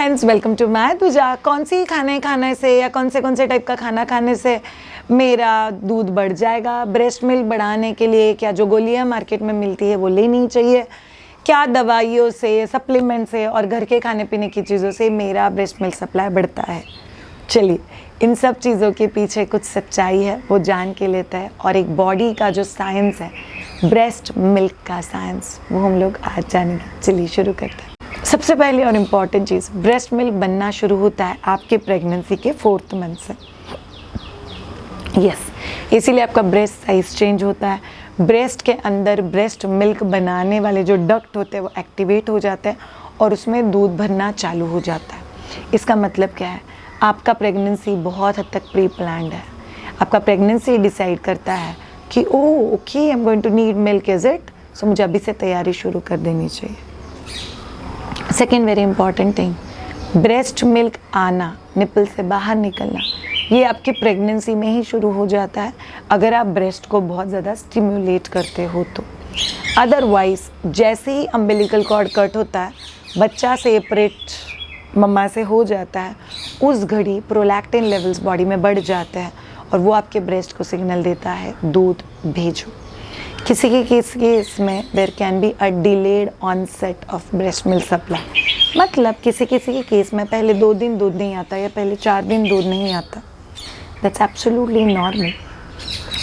Friends, welcome to my पूजा। कौन सी खाने खाने से या कौन से टाइप का खाना खाने से मेरा दूध बढ़ जाएगा? ब्रेस्ट मिल्क बढ़ाने के लिए क्या जो गोलियां मार्केट में मिलती है वो लेनी चाहिए? क्या दवाइयों से, सप्लीमेंट से और घर के खाने पीने की चीज़ों से मेरा ब्रेस्ट मिल्क सप्लाई बढ़ता है? चलिए, इन सब चीज़ों के पीछे कुछ सच्चाई है, वो जान के लेते हैं। और एक बॉडी का जो साइंस है, ब्रेस्ट मिल्क का साइंस, वो हम लोग आज जानेंगे। चलिए शुरू करते हैं। सबसे पहले और इम्पॉर्टेंट चीज़, ब्रेस्ट मिल्क बनना शुरू होता है आपके प्रेगनेंसी के 4th मंथ से। यस, इसीलिए आपका ब्रेस्ट साइज चेंज होता है। ब्रेस्ट के अंदर ब्रेस्ट मिल्क बनाने वाले जो डक्ट होते हैं वो एक्टिवेट हो जाते हैं और उसमें दूध भरना चालू हो जाता है। इसका मतलब क्या है? आपका प्रेगनेंसी बहुत हद तक प्री प्लान्ड है। आपका प्रेगनेंसी डिसाइड करता है कि okay, I am going to need milk, is it? So मुझे अभी से तैयारी शुरू कर देनी चाहिए। Second very important thing, breast milk आना, निपल से बाहर निकलना, ये आपकी प्रेगनेंसी में ही शुरू हो जाता है अगर आप ब्रेस्ट को बहुत ज़्यादा स्टिम्युलेट करते हो तो। अदरवाइज जैसे ही अम्बिलिकल कॉर्ड कट होता है, बच्चा सेपरेट मम्मा से हो जाता है, उस घड़ी प्रोलैक्टिन लेवल्स बॉडी में बढ़ जाते हैं और वो आपके ब्रेस्ट को सिग्नल देता है दूध भेजो। किसी के केस में there can be a delayed onset of breast milk supply. मतलब किसी के केस में पहले 2 दिन दूध नहीं आता या पहले 4 दिन दूध नहीं आता। That's absolutely normal.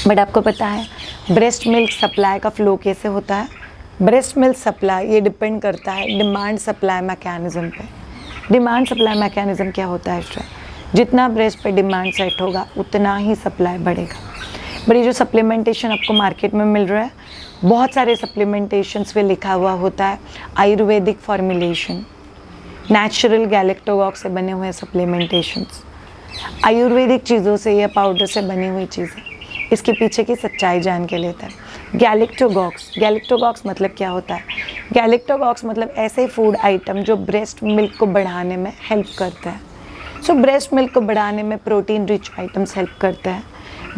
बट आपको पता है ब्रेस्ट मिल्क सप्लाई का फ्लो कैसे होता है? ब्रेस्ट मिल्क सप्लाई ये डिपेंड करता है डिमांड सप्लाई मैकेनिज़्म पे। डिमांड सप्लाई मैकेनिज़्म क्या होता है? जितना ब्रेस्ट पे डिमांड सेट होगा उतना ही सप्लाई बढ़ेगा। बड़ी जो सप्लीमेंटेशन आपको मार्केट में मिल रहा है, बहुत सारे सप्लीमेंटेशंस पे लिखा हुआ होता है आयुर्वेदिक फॉर्मुलेशन, नेचुरल गैलेक्टोगॉक्स से बने हुए सप्लीमेंटेशंस, आयुर्वेदिक चीज़ों से या पाउडर से बनी हुई चीज़ें। इसके पीछे की सच्चाई जान के लेता है। गैलेक्टोगॉक्स मतलब क्या होता है? गैलेक्टोगॉक्स मतलब ऐसे फूड आइटम जो ब्रेस्ट मिल्क को बढ़ाने में हेल्प करते हैं। सो ब्रेस्ट मिल्क को बढ़ाने में प्रोटीन रिच आइटम्स हेल्प करते हैं।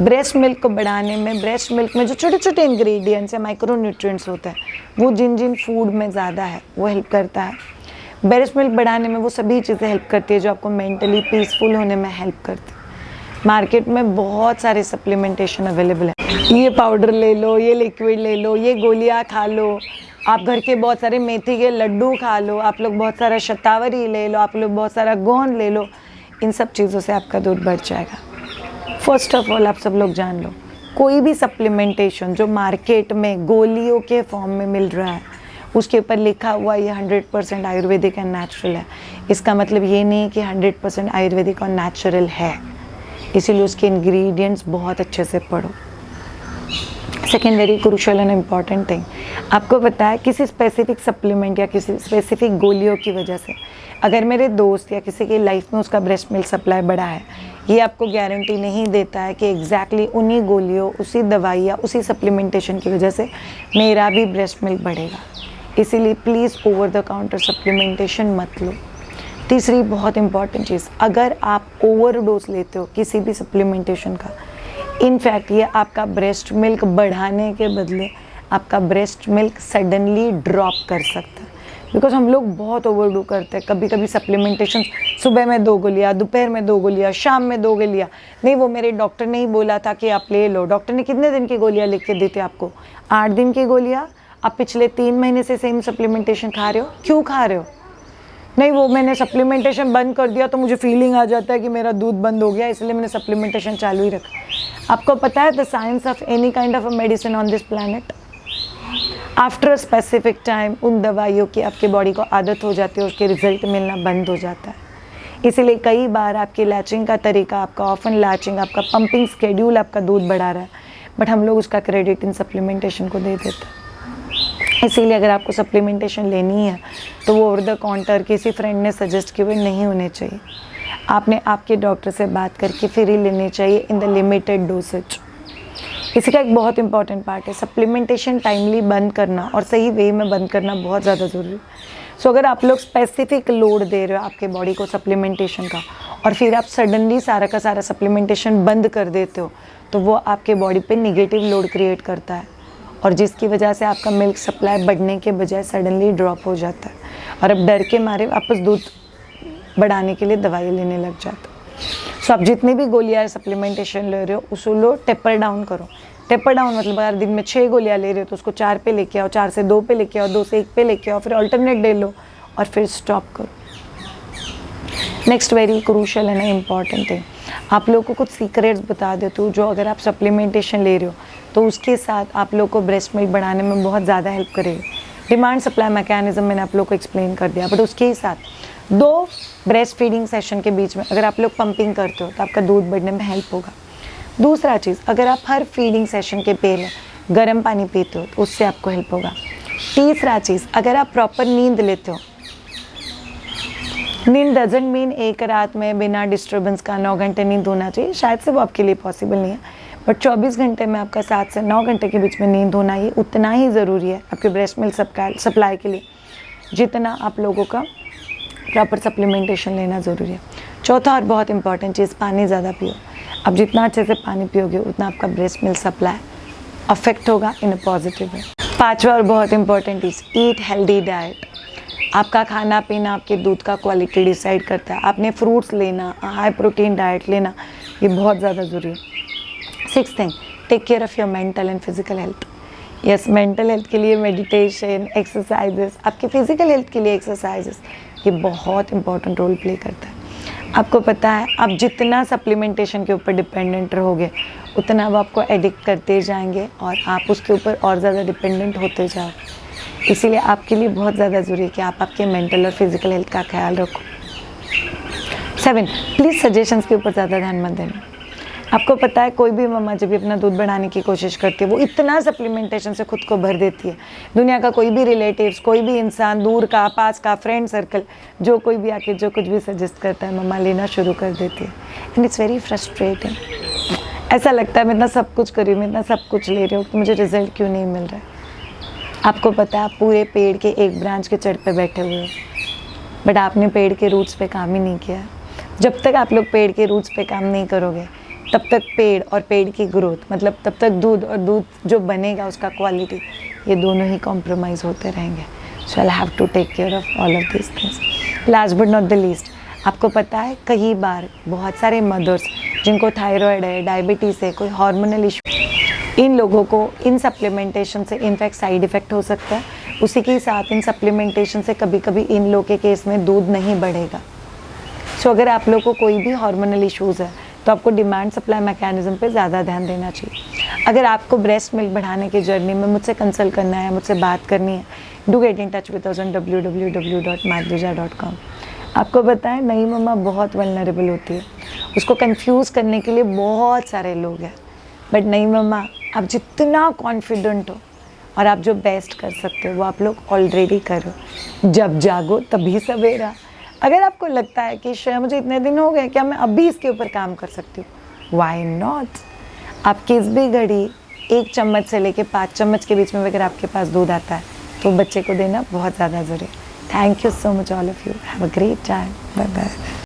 ब्रेस्ट मिल्क को बढ़ाने में ब्रेस्ट मिल्क में जो छोटे छोटे इंग्रेडिएंट्स या माइक्रो न्यूट्रिएंट्स होते हैं, वो जिन जिन फूड में ज़्यादा है वो हेल्प करता है। ब्रेस्ट मिल्क बढ़ाने में वो सभी चीज़ें हेल्प करती है जो आपको मेंटली पीसफुल होने में हेल्प करती है। मार्केट में बहुत सारे सप्लीमेंटेशन अवेलेबल है। ये पाउडर ले लो, ये लिक्विड ले लो, ये गोलियाँ खा लो, आप घर के बहुत सारे मेथी के लड्डू खा लो, आप लोग बहुत सारा शतावरी ले लो, आप लोग बहुत सारा गोंद ले लो। इन सब चीज़ों से आपका दूध बढ़ जाएगा। फर्स्ट ऑफ ऑल आप सब लोग जान लो, कोई भी सप्लीमेंटेशन जो मार्केट में गोलियों के फॉर्म में मिल रहा है उसके ऊपर लिखा हुआ ये 100% आयुर्वेदिक एंड नेचुरल है। इसका मतलब ये नहीं कि 100% आयुर्वेदिक और नेचुरल है, इसीलिए उसके इंग्रेडिएंट्स बहुत अच्छे से पढ़ो। Second very crucial and important thing, आपको पता है किसी स्पेसिफिक सप्लीमेंट या किसी स्पेसिफिक गोलियों की वजह से अगर मेरे दोस्त या किसी की लाइफ में उसका ब्रेस्ट मिल्क सप्लाई बढ़ा है, ये आपको गारंटी नहीं देता है कि एग्जैक्टली उन्हीं गोलियों, उसी दवाई या उसी सप्लीमेंटेशन की वजह से मेरा भी ब्रेस्ट मिल्क बढ़ेगा। इसीलिए please over the counter supplementation मत लो। तीसरी बहुत इंपॉर्टेंट चीज़, अगर आप ओवरडोज लेते हो किसी भी सप्लीमेंटेशन का, इनफैक्ट ये आपका ब्रेस्ट मिल्क बढ़ाने के बदले आपका ब्रेस्ट मिल्क सडनली ड्रॉप कर सकता है। बिकॉज हम लोग बहुत ओवरडू करते हैं। कभी कभी सप्लीमेंटेशन सुबह में 2 गोलियाँ, दोपहर में 2 गोलियाँ, शाम में 2 गोलियाँ। नहीं, वो मेरे डॉक्टर ने ही बोला था कि आप ले लो। डॉक्टर ने कितने दिन की गोलियाँ लिख के दी थी आपको? 8 दिन की गोलियाँ। आप पिछले 3 महीने से सेम सप्लीमेंटेशन खा रहे हो। क्यों खा रहे हो? नहीं, वो मैंने सप्लीमेंटेशन बंद कर दिया तो मुझे फीलिंग आ जाता है कि मेरा दूध बंद हो गया, इसलिए मैंने सप्लीमेंटेशन चालू ही रखा। आपको पता है the science of any kind of a medicine on this planet, after a specific time उन दवाइयों की आपकी बॉडी को आदत हो जाती है, उसके रिजल्ट मिलना बंद हो जाता है। इसीलिए कई बार आपकी लैचिंग का तरीका, आपका ऑफन लैचिंग, आपका पंपिंग स्केड्यूल आपका दूध बढ़ा रहा है, बट हम लोग उसका क्रेडिट इन सप्लीमेंटेशन को दे देते हैं। इसीलिए अगर आपको सप्लीमेंटेशन लेनी है तो वो ओवर द काउंटर किसी फ्रेंड ने सजेस्ट किए हुए नहीं होने चाहिए। आपने आपके डॉक्टर से बात करके फिर ही लेने चाहिए इन द लिमिटेड डोसेज। इसी का एक बहुत इंपॉर्टेंट पार्ट है सप्लीमेंटेशन टाइमली बंद करना और सही वे में बंद करना बहुत ज़्यादा ज़रूरी है। सो अगर आप लोग स्पेसिफिक लोड दे रहे हो आपके बॉडी को सप्लीमेंटेशन का और फिर आप सडनली सारा का सारा सप्लीमेंटेशन बंद कर देते हो, तो वो आपके बॉडी पे निगेटिव लोड क्रिएट करता है और जिसकी वजह से आपका मिल्क सप्लाई बढ़ने के बजाय सडनली ड्रॉप हो जाता है और अब डर के मारे वापस दूध बढ़ाने के लिए दवाई लेने लग जाते हो। सो आप जितनी भी गोलियां सप्लीमेंटेशन ले रहे हो उसको लो टेपर डाउन करो। टेपर डाउन मतलब अगर दिन में 6 गोलियां ले रहे हो तो उसको 4 पे लेके आओ, 4 से 2 पे लेके आओ, 2 से 1 पे लेके आओ, फिर अल्टरनेट डे लो और फिर स्टॉप करो। Next very crucial and important thing, आप लोगों को कुछ सीक्रेट्स बता देती हूँ जो अगर आप सप्लीमेंटेशन ले रहे हो तो उसके साथ आप लोग को ब्रेस्ट मिल्क बढ़ाने में बहुत ज़्यादा हेल्प करेगी। डिमांड सप्लाई मैकेनिज्म मैंने आप लोग को एक्सप्लेन कर दिया, बट उसके ही साथ 2 ब्रेस्ट फीडिंग सेशन के बीच में अगर आप लोग पंपिंग करते हो तो आपका दूध बढ़ने में हेल्प होगा। दूसरा चीज़, अगर आप हर फीडिंग सेशन के पहले गर्म पानी पीते हो तो उससे आपको हेल्प होगा। तीसरा चीज़, अगर आप प्रॉपर नींद लेते हो, नींद डजंट मीन एक रात में बिना डिस्टर्बेंस का 9 घंटे नींद होना चाहिए, शायद से वो आपके लिए पॉसिबल नहीं है, बट 24 घंटे में आपका 7 से 9 घंटे के बीच में नींद होना ही उतना ही ज़रूरी है आपके ब्रेस्ट मिल्क सप्लाई के लिए जितना आप लोगों का प्रॉपर सप्लीमेंटेशन लेना ज़रूरी है। चौथा और बहुत इंपॉर्टेंट चीज़, पानी ज़्यादा पियो। अब जितना अच्छे से पानी पियोगे उतना आपका ब्रेस्ट मिल्क सप्लाई अफेक्ट होगा इन अ पॉजिटिव वे। पांचवा और बहुत इंपॉर्टेंट चीज़, ईट हेल्दी डाइट। आपका खाना पीना आपके दूध का क्वालिटी डिसाइड करता है। आपने फ्रूट्स लेना, हाई प्रोटीन डाइट लेना, ये बहुत ज़्यादा ज़रूरी है। 6th thing, take care of your mental and physical health. Yes, mental health के लिए मेडिटेशन, एक्सरसाइजेस, आपके फिजिकल हेल्थ के लिए एक्सरसाइजेस, ये बहुत इंपॉर्टेंट रोल प्ले करता है। आपको पता है आप जितना सप्लीमेंटेशन के ऊपर डिपेंडेंट रहोगे उतना वो आपको एडिक्ट करते जाएंगे और आप उसके ऊपर और ज़्यादा डिपेंडेंट होते जाओ। इसीलिए आपके लिए बहुत ज़्यादा ज़रूरी है कि आप आपके मेंटल और फिजिकल हेल्थ का ख्याल रखो। 7, प्लीज़ सजेशंस के ऊपर ज़्यादा ध्यान मत देना। आपको पता है कोई भी मम्मा जब भी अपना दूध बढ़ाने की कोशिश करती है वो इतना सप्लीमेंटेशन से खुद को भर देती है। दुनिया का कोई भी रिलेटिव्स, कोई भी इंसान, दूर का, पास का, फ्रेंड सर्कल, जो कोई भी आके जो कुछ भी सजेस्ट करता है मम्मा लेना शुरू कर देती है। And it's very frustrating. ऐसा लगता है मैं इतना सब कुछ कर रही हूँ, मैं इतना सब कुछ ले रही हूँ तो मुझे रिजल्ट क्यों नहीं मिल रहा है। आपको पता है आप पूरे पेड़ के एक ब्रांच के चढ़ पे बैठे हुए हो, बट आपने पेड़ के रूट्स पे काम ही नहीं किया। जब तक आप लोग पेड़ के रूट्स पे काम नहीं करोगे तब तक पेड़ और पेड़ की ग्रोथ, मतलब तब तक दूध और दूध जो बनेगा उसका क्वालिटी, ये दोनों ही कॉम्प्रोमाइज़ होते रहेंगे। So I have to take care of all of this things. Last but not the least, आपको पता है कई बार बहुत सारे मदर्स जिनको थायराइड है, डायबिटीज़ है, कोई हार्मोनल इशू, इन लोगों को इन सप्लीमेंटेशन से इनफैक्ट साइड इफ़ेक्ट हो सकता है। उसी के साथ इन सप्लीमेंटेशन से कभी कभी इन लोगों के केस में दूध नहीं बढ़ेगा। सो अगर आप लोग को कोई भी हार्मोनल इश्यूज़ है तो आपको डिमांड सप्लाई मैकेनिज्म पे ज़्यादा ध्यान देना चाहिए। अगर आपको ब्रेस्ट मिल्क बढ़ाने की जर्नी में मुझसे कंसल्ट करना है, मुझसे बात करनी है, do get in touch with us on www.madrija.com। आपको पता है नई मम्मा बहुत वल्नरेबल होती है, उसको कंफ्यूज करने के लिए बहुत सारे लोग हैं, बट नई मम्मा आप जितना कॉन्फिडेंट हो और आप जो बेस्ट कर सकते हो वो आप लोग ऑलरेडी करो। जब जागो तभी सवेरा। अगर आपको लगता है कि शायद मुझे इतने दिन हो गए, क्या मैं अभी इसके ऊपर काम कर सकती हूँ, व्हाई नॉट। आप किस भी घड़ी 1 चम्मच से लेके 5 चम्मच के बीच में अगर आपके पास दूध आता है तो बच्चे को देना बहुत ज़्यादा ज़रूरी है। Thank you so much all of you, have a great time, bye bye.